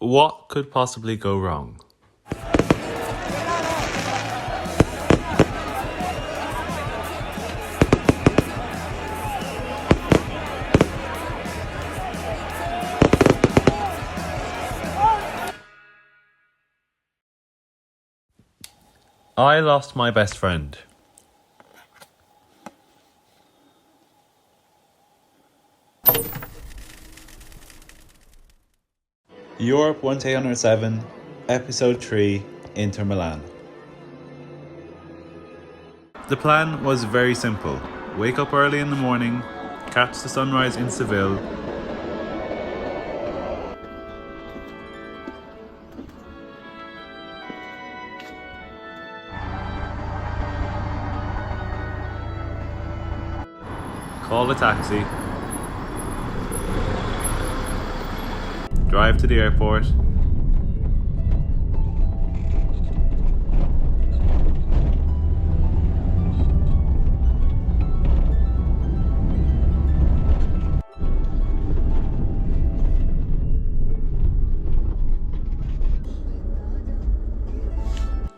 What could possibly go wrong? I lost my best friend. Europe 1807, Episode 3, Inter Milan. The plan was very simple. Wake up early in the morning, catch the sunrise in Seville, call a taxi, drive to the airport,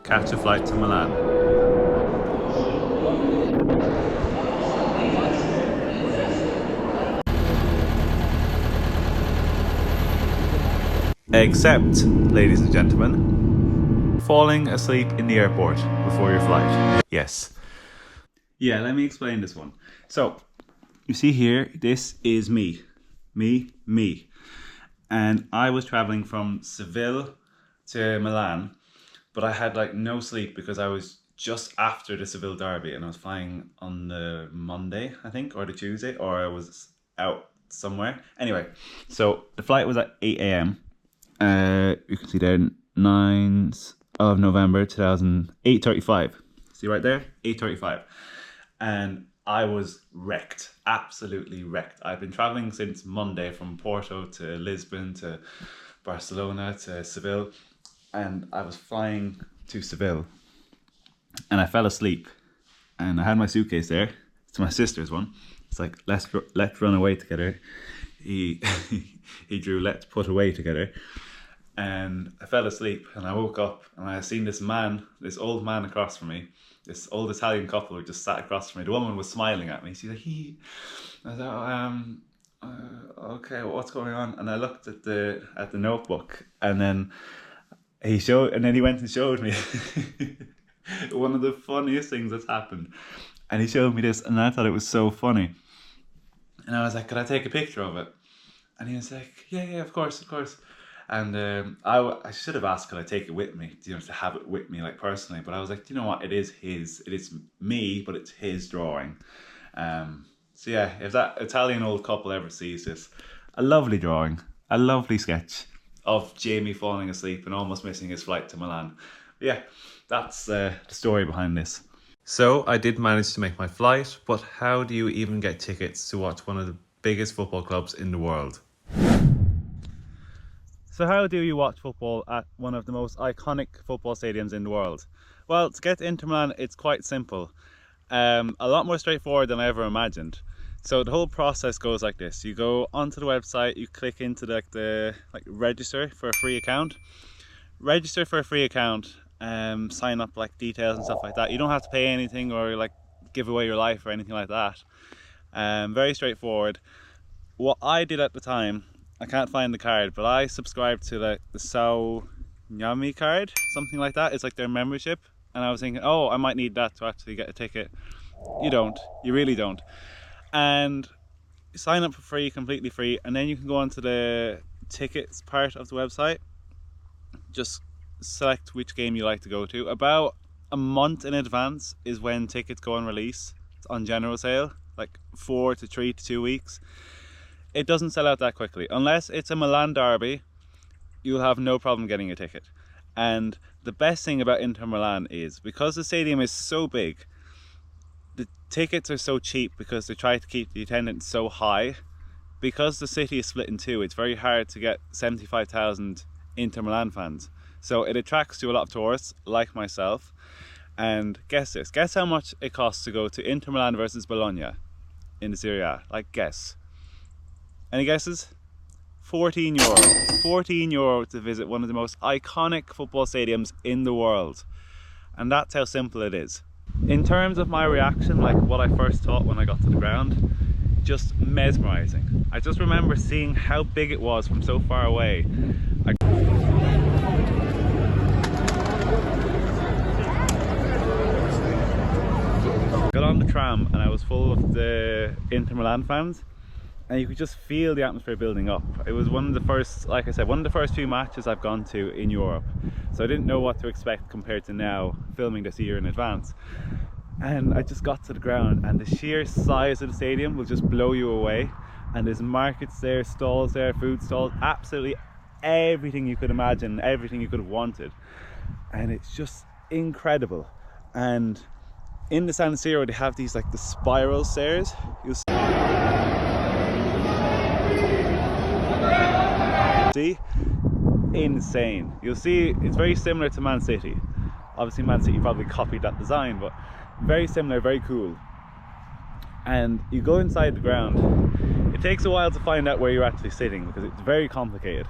catch a flight to Milan. Except, ladies and gentlemen, falling asleep in the airport before your flight. Yes. Yeah, let me explain this one. So, you see here, this is me. Me. And I was traveling from Seville to Milan, but I had like no sleep because I was just after the Seville derby and I was flying on the Monday, I think, or the Tuesday, or I was out somewhere. Anyway, so the flight was at 8 a.m. You can see there, 9th of November 8:35. See right there? 8:35. And I was wrecked, absolutely wrecked. I've been traveling since Monday from Porto to Lisbon to Barcelona to Seville, and I was flying to Seville and I fell asleep and I had my suitcase there. It's my sister's one. It's like, let's run away together. He drew let's put away together. And I fell asleep and I woke up and I seen this old man across from me. This old Italian couple who just sat across from me. The woman was smiling at me. She's like, I thought, okay, what's going on? And I looked at the notebook, and then he went and showed me one of the funniest things that's happened. And he showed me this, and I thought it was so funny. And I was like, could I take a picture of it? And he was like, yeah, of course. And I should have asked, could I take it with me, to have it with me, like personally. But I was like, you know what, it is me, but it's his drawing. So yeah, if that Italian old couple ever sees this, a lovely drawing, a lovely sketch of Jamie falling asleep and almost missing his flight to Milan. But yeah, that's the story behind this. So I did manage to make my flight, but how do you even get tickets to watch one of the biggest football clubs in the world? So how do you watch football at one of the most iconic football stadiums in the world? Well, to get to Inter Milan, it's quite simple. A lot more straightforward than I ever imagined. So the whole process goes like this. You go onto the website, you click into the register for a free account. Register for a free account, sign up like details and stuff like that. You don't have to pay anything or like give away your life or anything like that. Very straightforward. What I did at the time, I can't find the card, but I subscribed to the Sao Nyami card, something like that. It's like their membership. And I was thinking, oh, I might need that to actually get a ticket. You don't. You really don't. And you sign up for free, completely free. And then you can go onto the tickets part of the website. Just select which game you like to go to. About a month in advance is when tickets go on release. It's on general sale, like 4 to 3 to 2 weeks. It doesn't sell out that quickly. Unless it's a Milan derby, you'll have no problem getting a ticket. And the best thing about Inter Milan is, because the stadium is so big, the tickets are so cheap because they try to keep the attendance so high. Because the city is split in two, it's very hard to get 75,000 Inter Milan fans. So it attracts to a lot of tourists, like myself. And guess this. Guess how much it costs to go to Inter Milan versus Bologna in the Serie A. Like, guess. Any guesses? €14. €14 to visit one of the most iconic football stadiums in the world. And that's how simple it is. In terms of my reaction, like what I first thought when I got to the ground, just mesmerizing. I just remember seeing how big it was from so far away. I got on the tram and I was full of the Inter Milan fans, and you could just feel the atmosphere building up. It was one of the first, like I said, one of the first few matches I've gone to in Europe, so I didn't know what to expect compared to now filming this a year in advance. And I just got to the ground and the sheer size of the stadium will just blow you away. And there's markets there, stalls there, food stalls, absolutely everything you could imagine, everything you could have wanted. And it's just incredible. And in the San Siro they have these like the spiral stairs. You'll see, insane. You'll see it's very similar to Man City. Obviously Man City probably copied that design, but very similar, very cool. And you go inside the ground. It takes a while to find out where you're actually sitting because it's very complicated.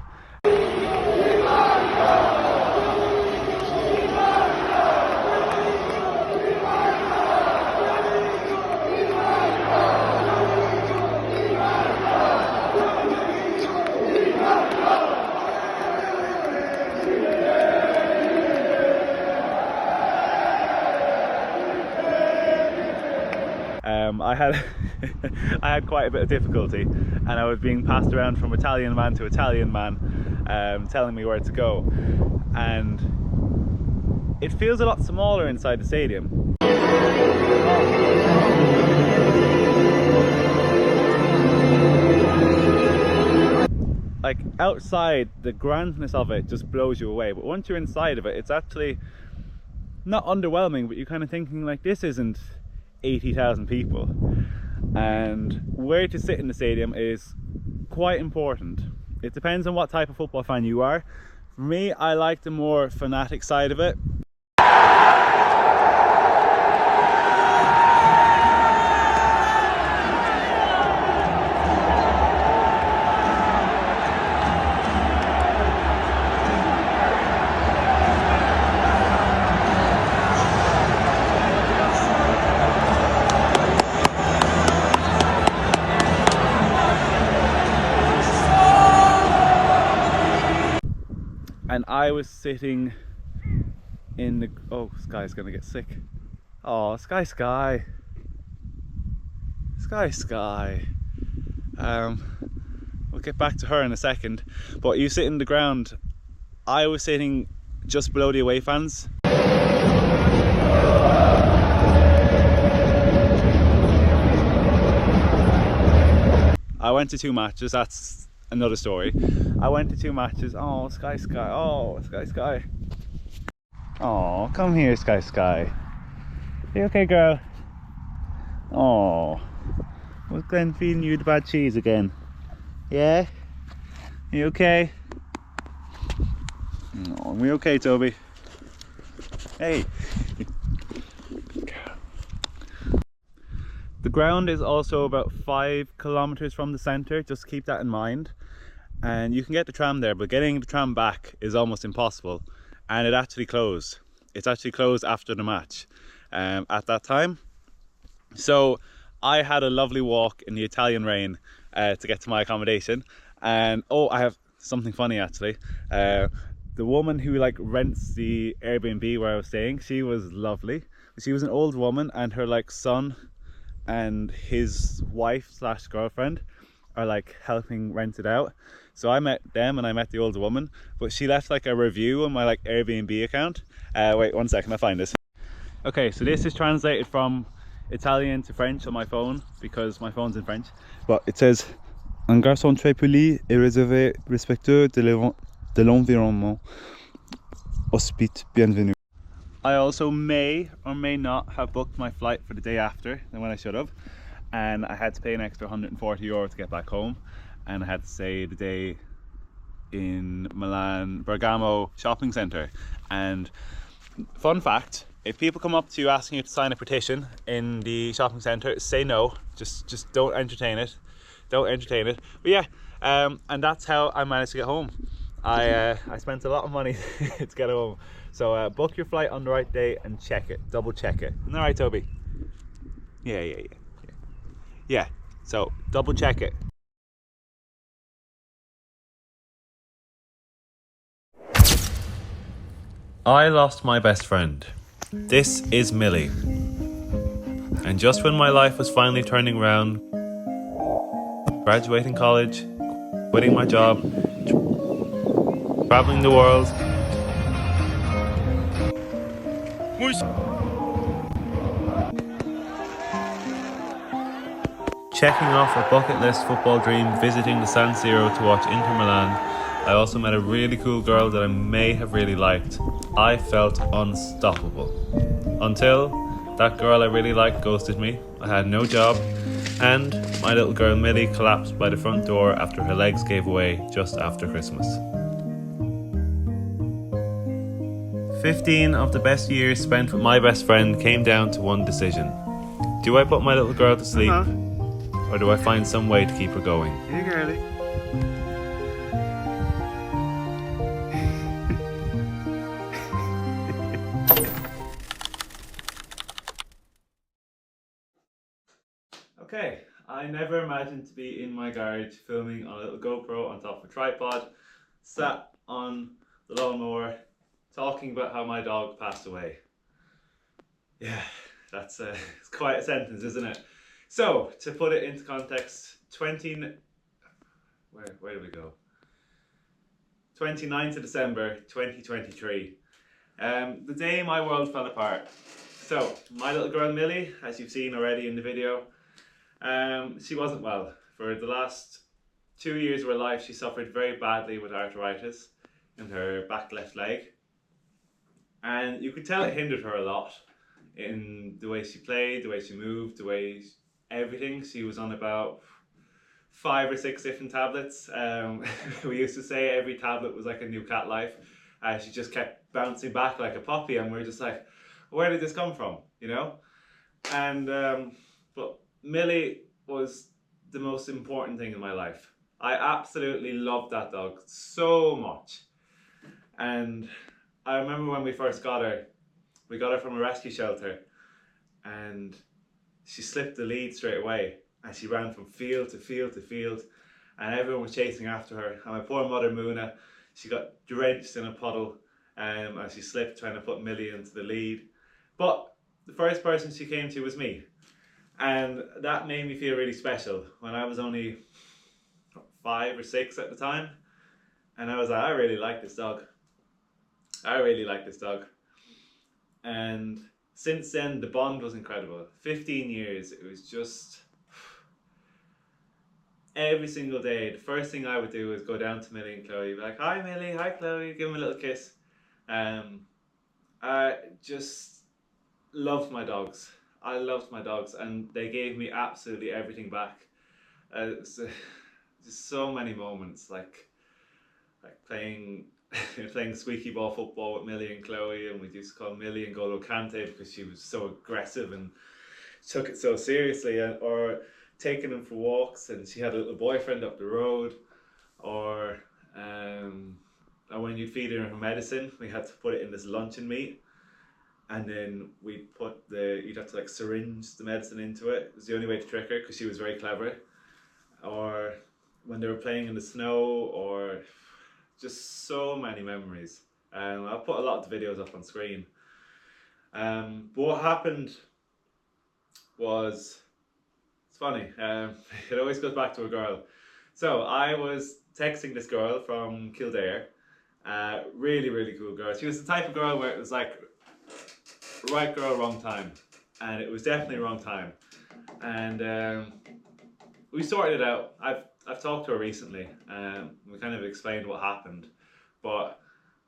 I had quite a bit of difficulty, and I was being passed around from Italian man to Italian man, telling me where to go. And it feels a lot smaller inside the stadium. Like outside, the grandness of it just blows you away, but once you're inside of it, it's actually not underwhelming, but you're kind of thinking like, this isn't 80,000 people. And where to sit in the stadium is quite important. It depends on what type of football fan you are. For me, I like the more fanatic side of it. And I was sitting in the, oh, Sky's gonna get sick. Oh, Sky. We'll get back to her in a second. But you sit in the ground. I was sitting just below the away fans. I went to 2 matches, that's another story. I went to 2 matches. Oh, Sky. Oh, Sky. Oh, come here, Sky. You okay, girl? Oh, was Glenn feeding you the bad cheese again? Yeah? You okay? Oh, are we okay, Toby? Hey. The ground is also about 5 kilometers from the center, just keep that in mind. And you can get the tram there, but getting the tram back is almost impossible. And it actually closed. It's actually closed after the match at that time. So I had a lovely walk in the Italian rain to get to my accommodation. And oh, I have something funny actually. The woman who like rents the Airbnb where I was staying, she was lovely. She was an old woman, and her like son and his wife / girlfriend are like helping rent it out. So I met them and I met the older woman, but she left like a review on my like Airbnb account. Wait 1 second, I'll find this. Okay, so this is translated from Italian to French on my phone because my phone's in French. But it says, un garçon très poli et réservé, respectueux de l'environnement, hospite, bienvenue. I also may or may not have booked my flight for the day after than when I should have, and I had to pay an extra €140 to get back home, and I had to stay the day in Milan Bergamo shopping centre. And fun fact, if people come up to you asking you to sign a petition in the shopping centre, say no. Just don't entertain it. But yeah, And that's how I managed to get home. I spent a lot of money to get home. So book your flight on the right day and check it, double check it. Isn't that right, Toby? Yeah. Yeah, so double check it. I lost my best friend. This is Millie. And just when my life was finally turning around, graduating college, quitting my job, traveling the world, checking off a bucket list football dream, visiting the San Siro to watch Inter Milan, I also met a really cool girl that I may have really liked. I felt unstoppable. Until that girl I really liked ghosted me, I had no job, and my little girl Millie collapsed by the front door after her legs gave way just after Christmas. 15 of the best years spent with my best friend came down to one decision. Do I put my little girl to sleep? Or do I find some way to keep her going? Hey, girlie. Okay, I never imagined to be in my garage filming on a little GoPro on top of a tripod, sat on the lawnmower, talking about how my dog passed away. Yeah, that's it's quite a sentence, isn't it? So, to put it into context, where do we go? 29th of December 2023. The day my world fell apart. So, my little girl Millie, as you've seen already in the video, she wasn't well. For the last 2 years of her life, she suffered very badly with arthritis in her back left leg. And you could tell it hindered her a lot in the way she played, the way she moved, the way everything. She was on about 5 or 6 different tablets. We used to say every tablet was like a new cat life. She just kept bouncing back like a puppy, and we were just like, where did this come from, you know? And but Millie was the most important thing in my life. I absolutely loved that dog so much. And I remember when we first got her, we got her from a rescue shelter, and she slipped the lead straight away, and she ran from field to field to field, and everyone was chasing after her. And my poor mother Muna, she got drenched in a puddle, and she slipped trying to put Millie into the lead. But the first person she came to was me, and that made me feel really special when I was only 5 or 6 at the time. And I was like, I really like this dog. I really like this dog. And since then, the bond was incredible. 15 years, it was just... Every single day, the first thing I would do was go down to Millie and Chloe, be like, hi Millie, hi Chloe, give them a little kiss. I just loved my dogs. I loved my dogs, and they gave me absolutely everything back. Just so many moments, like playing squeaky ball football with Millie and Chloe, and we used to call Millie N'Golo Kante because she was so aggressive and took it so seriously, or taking them for walks, and she had a little boyfriend up the road, or when you feed her medicine, we had to put it in this luncheon meat, and then you'd have to like syringe the medicine into it. It was the only way to trick her because she was very clever. Or when they were playing in the snow, or just so many memories. I'll put a lot of the videos up on screen. But what happened was, it's funny, it always goes back to a girl. So I was texting this girl from Kildare, really, really cool girl. She was the type of girl where it was like, right girl, wrong time. And it was definitely wrong time. And we sorted it out. I've talked to her recently, we kind of explained what happened, but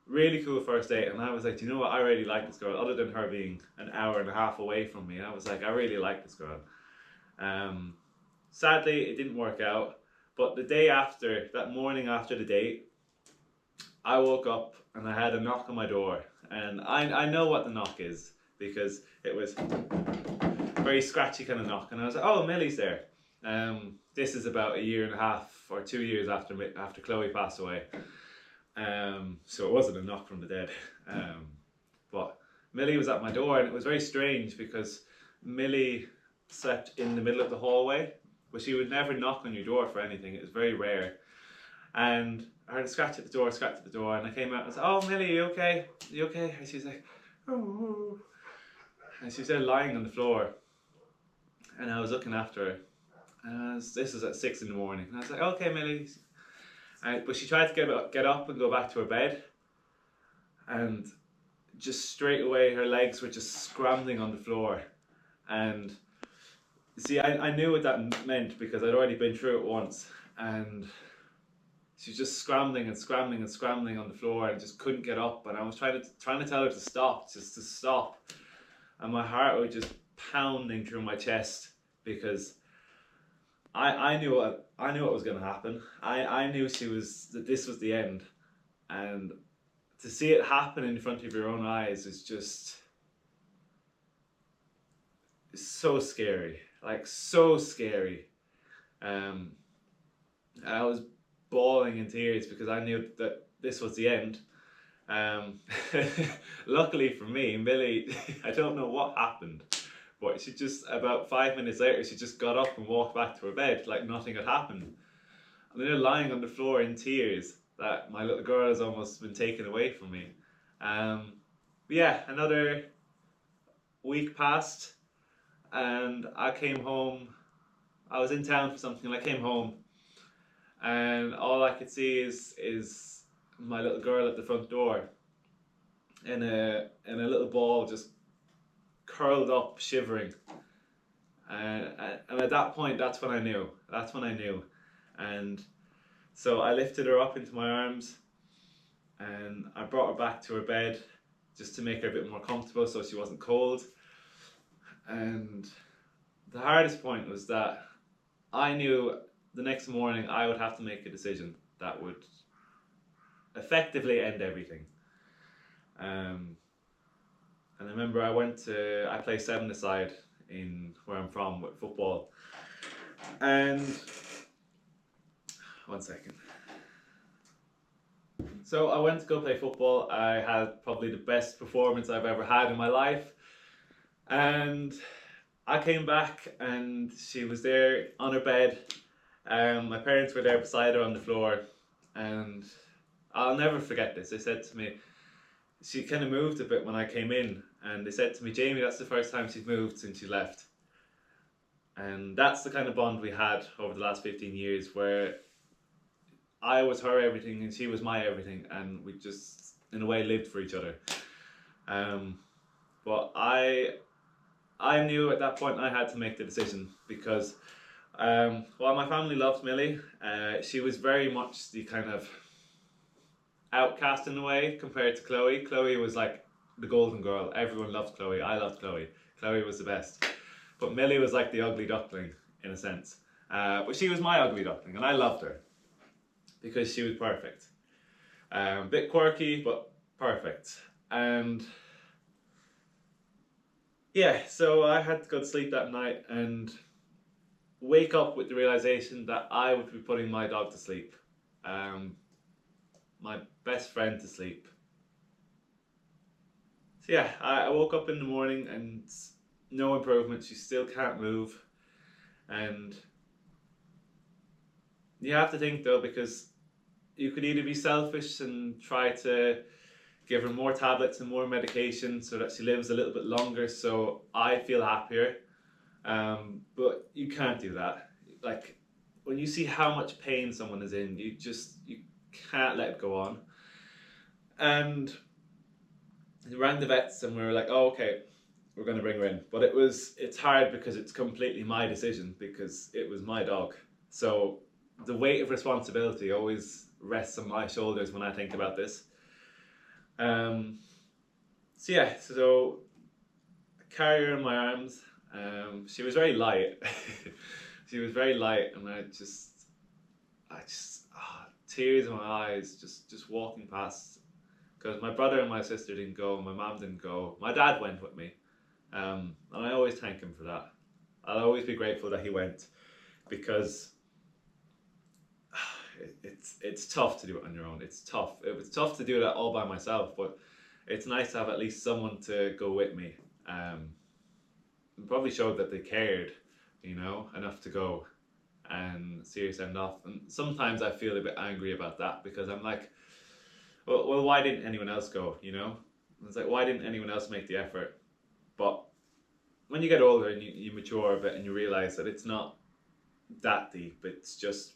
really cool first date. And I was like, do you know what, I really like this girl, other than her being an hour and a half away from me. I was like, I really like this girl. Sadly, it didn't work out, but the day after, that morning after the date, I woke up and I had a knock on my door, and I know what the knock is because it was a very scratchy kind of knock, and I was like, oh, Millie's there. This is about a year and a half or 2 years after Chloe passed away. So it wasn't a knock from the dead. But Millie was at my door, and it was very strange because Millie slept in the middle of the hallway, but she would never knock on your door for anything. It was very rare. And I heard a scratch at the door, and I came out and said, "Oh, Millie, you okay? You okay?" And she's like, "Oh," and she was there lying on the floor, and I was looking after her. And this was at 6 in the morning, and I was like, "Okay, Millie," but she tried to get up and go back to her bed, and just straight away her legs were just scrambling on the floor. And see, I knew what that meant because I'd already been through it once, and she was just scrambling and scrambling and scrambling on the floor and just couldn't get up. And I was trying to tell her to stop, just to stop, and my heart was just pounding through my chest because I knew what was going to happen. I knew that this was the end, and to see it happen in front of your own eyes is just so scary, like so scary. I was bawling in tears because I knew that this was the end. Luckily for me, Millie, I don't know what happened, but she just, about 5 minutes later, she just got up and walked back to her bed like nothing had happened. And then lying on the floor in tears that my little girl has almost been taken away from me. But yeah, another week passed, and I came home. I was in town for something, and I came home, and all I could see is my little girl at the front door in a little ball, just curled up, shivering. And at that point, that's when I knew. And so I lifted her up into my arms, and I brought her back to her bed just to make her a bit more comfortable so she wasn't cold. And the hardest point was that I knew the next morning I would have to make a decision that would effectively end everything. And I remember I play 7-a-side in where I'm from with football. And one second. So I went to go play football. I had probably the best performance I've ever had in my life. And I came back and she was there on her bed. My parents were there beside her on the floor. And I'll never forget this. They said to me, she kind of moved a bit when I came in. And they said to me, "Jamie, that's the first time she's moved since you left." And that's the kind of bond we had over the last 15 years where I was her everything and she was my everything, and we just, in a way, lived for each other. But I knew at that point I had to make the decision because while my family loved Millie, she was very much the kind of outcast in a way compared to Chloe. Chloe was like the golden girl. Everyone loved Chloe. I loved Chloe. Chloe was the best. But Millie was like the ugly duckling in a sense. But she was my ugly duckling, and I loved her because she was perfect. A bit quirky, but perfect. And yeah, so I had to go to sleep that night and wake up with the realization that I would be putting my dog to sleep. My best friend to sleep. So yeah, I woke up in the morning and no improvement. She still can't move. And you have to think though, because you could either be selfish and try to give her more tablets and more medication so that she lives a little bit longer so I feel happier. But you can't do that. Like, when you see how much pain someone is in, you can't let it go on. And we rang the vets and we were like, "Oh, okay, we're going to bring her in." But it's hard because it's completely my decision because it was my dog. So the weight of responsibility always rests on my shoulders when I think about this. So yeah, so I carry her in my arms. She was very light. She was very light, and I just tears in my eyes just walking past, because my brother and my sister didn't go, my mom didn't go, my dad went with me, and I always thank him for that. I'll always be grateful that he went, because it's tough to do it on your own. It's tough. It was tough to do that all by myself, but it's nice to have at least someone to go with me. It probably showed that they cared, you know, enough to go and see her send off. And sometimes I feel a bit angry about that, because I'm like, well, why didn't anyone else go, you know? It's like, why didn't anyone else make the effort? But when you get older and you mature a bit and you realize that it's not that deep, it's just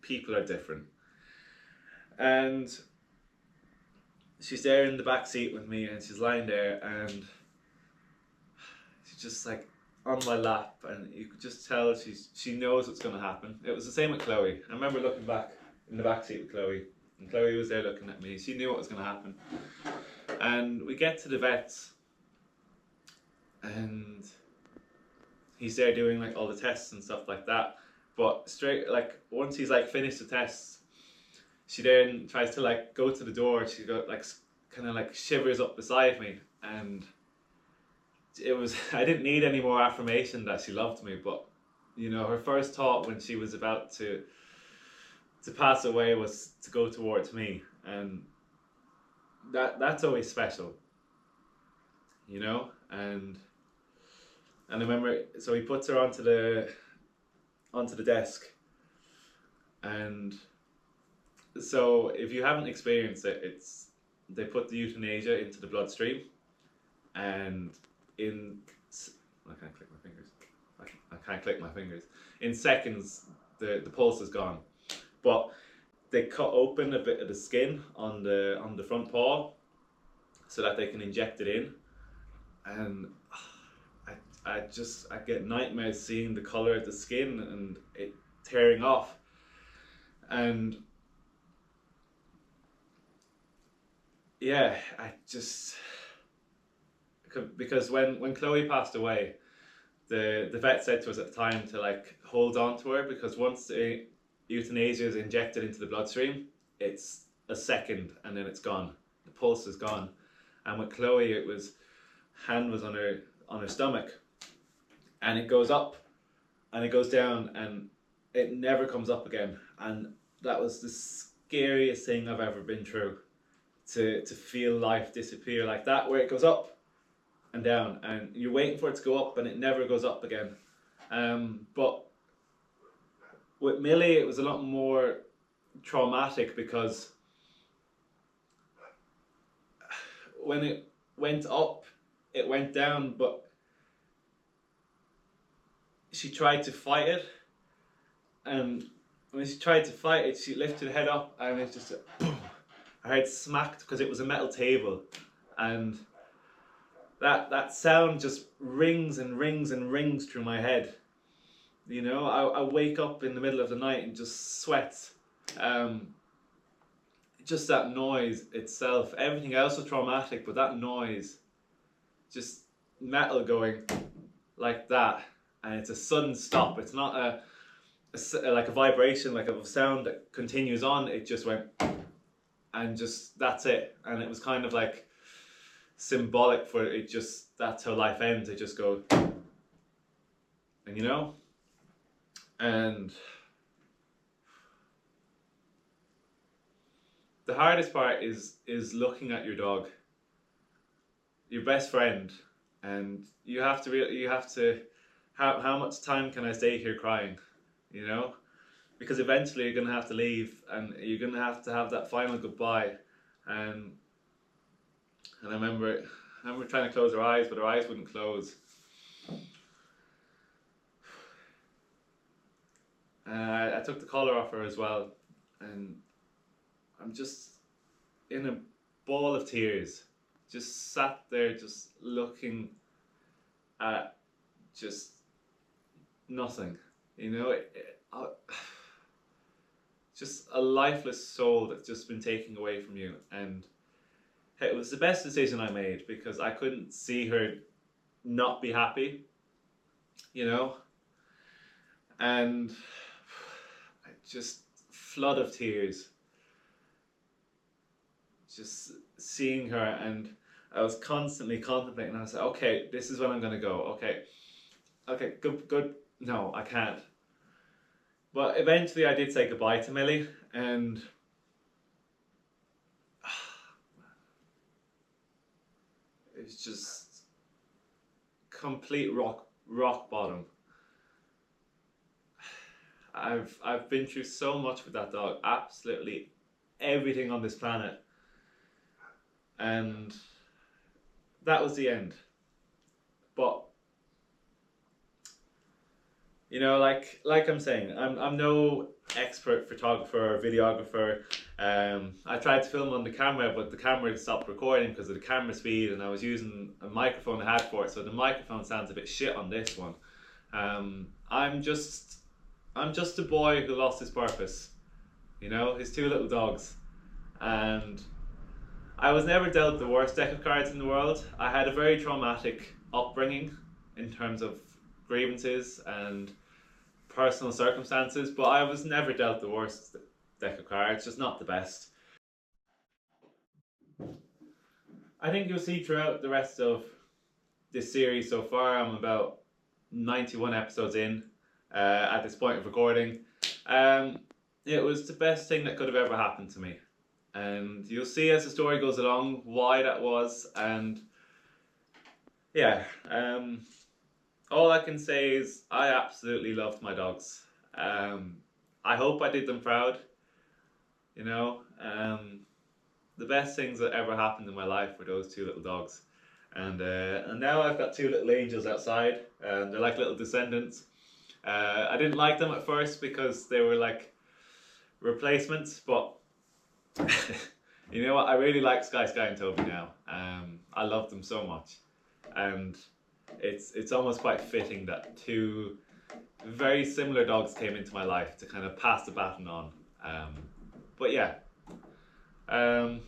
people are different. And she's there in the back seat with me, and she's lying there, and she's just like on my lap, and you could just tell she knows what's going to happen. It was the same with Chloe. I remember looking back in the back seat with Chloe, and Chloe was there looking at me. She knew what was going to happen. And we get to the vets, and he's there doing like all the tests and stuff like that. But straight, like, once he's like finished the tests, she then tries to like go to the door. She got like kind of like shivers up beside me, and it was, I didn't need any more affirmation that she loved me, but you know, her first thought when she was about to pass away was to go towards me, and that's always special, you know. And I remember, so he puts her onto the desk, and so if you haven't experienced it, they put the euthanasia into the bloodstream, and I can't click my fingers. I can't click my fingers. In seconds, the pulse is gone. But they cut open a bit of the skin on the front paw so that they can inject it in, and I get nightmares seeing the color of the skin and it tearing off. And yeah, because when Chloe passed away, the vet said to us at the time to like hold on to her, because once the euthanasia is injected into the bloodstream, it's a second and then it's gone. The pulse is gone. And with Chloe, it was, hand was on her stomach, and it goes up and it goes down and it never comes up again. And that was the scariest thing I've ever been through, to feel life disappear like that, where it goes up and down and you're waiting for it to go up and it never goes up again. But with Millie, it was a lot more traumatic, because when it went up, it went down, but she tried to fight it, and when she tried to fight it, she lifted her head up and it just boom. Her head smacked, because it was a metal table, and that sound just rings and rings and rings through my head. You know, I wake up in the middle of the night and just sweat. Just that noise itself. Everything else was traumatic, but that noise, just metal going like that, and it's a sudden stop. It's not like a vibration, like a sound that continues on. It just went, and just that's it. And it was kind of like symbolic for it. Just, that's how life ends. It just goes, and you know. And the hardest part is looking at your dog, your best friend, and you have to how much time can I stay here crying, you know? Because eventually you're gonna have to leave, and you're gonna have to have that final goodbye. And I remember trying to close her eyes, but her eyes wouldn't close. I took the collar off her as well, and I'm just in a ball of tears, just sat there just looking at just nothing, you know. Just a lifeless soul that's just been taken away from you. And it was the best decision I made, because I couldn't see her not be happy, you know. And just flood of tears, just seeing her. And I was constantly contemplating. I was like, okay, this is when I'm gonna go. Okay, good. No, I can't. But eventually I did say goodbye to Millie, and it's just complete rock bottom. I've been through so much with that dog, absolutely everything on this planet, and that was the end. But you know, like I'm saying, I'm no expert photographer or videographer. I tried to film on the camera, but the camera stopped recording because of the camera speed, and I was using a microphone I had for it, so the microphone sounds a bit shit on this one. I'm just a boy who lost his purpose, you know, his two little dogs. And I was never dealt the worst deck of cards in the world. I had a very traumatic upbringing in terms of grievances and personal circumstances, but I was never dealt the worst deck of cards, just not the best. I think you'll see throughout the rest of this series so far, I'm about 91 episodes in at this point of recording. It was the best thing that could have ever happened to me. And you'll see as the story goes along why that was. And yeah, all I can say is I absolutely loved my dogs. I hope I did them proud. You know, the best things that ever happened in my life were those two little dogs. And now I've got two little angels outside, and they're like little descendants. I didn't like them at first because they were like replacements, but you know what? I really like Sky and Toby now. I love them so much, and it's almost quite fitting that two very similar dogs came into my life to kind of pass the baton on. But yeah, that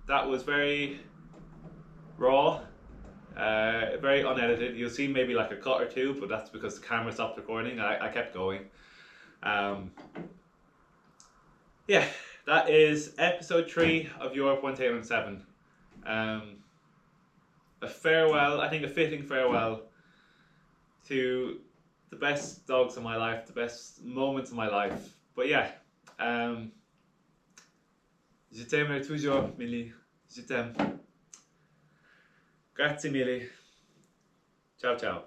was very raw, very unedited. You'll see maybe like a cut or two, but that's because the camera stopped recording. I kept going. Yeah, that is episode 3 of Europe 1807. A farewell, I think a fitting farewell to the best dogs of my life, the best moments of my life. But yeah, je t'aimerai toujours, Millie. Je t'aime. Grazie Millie. Ciao ciao.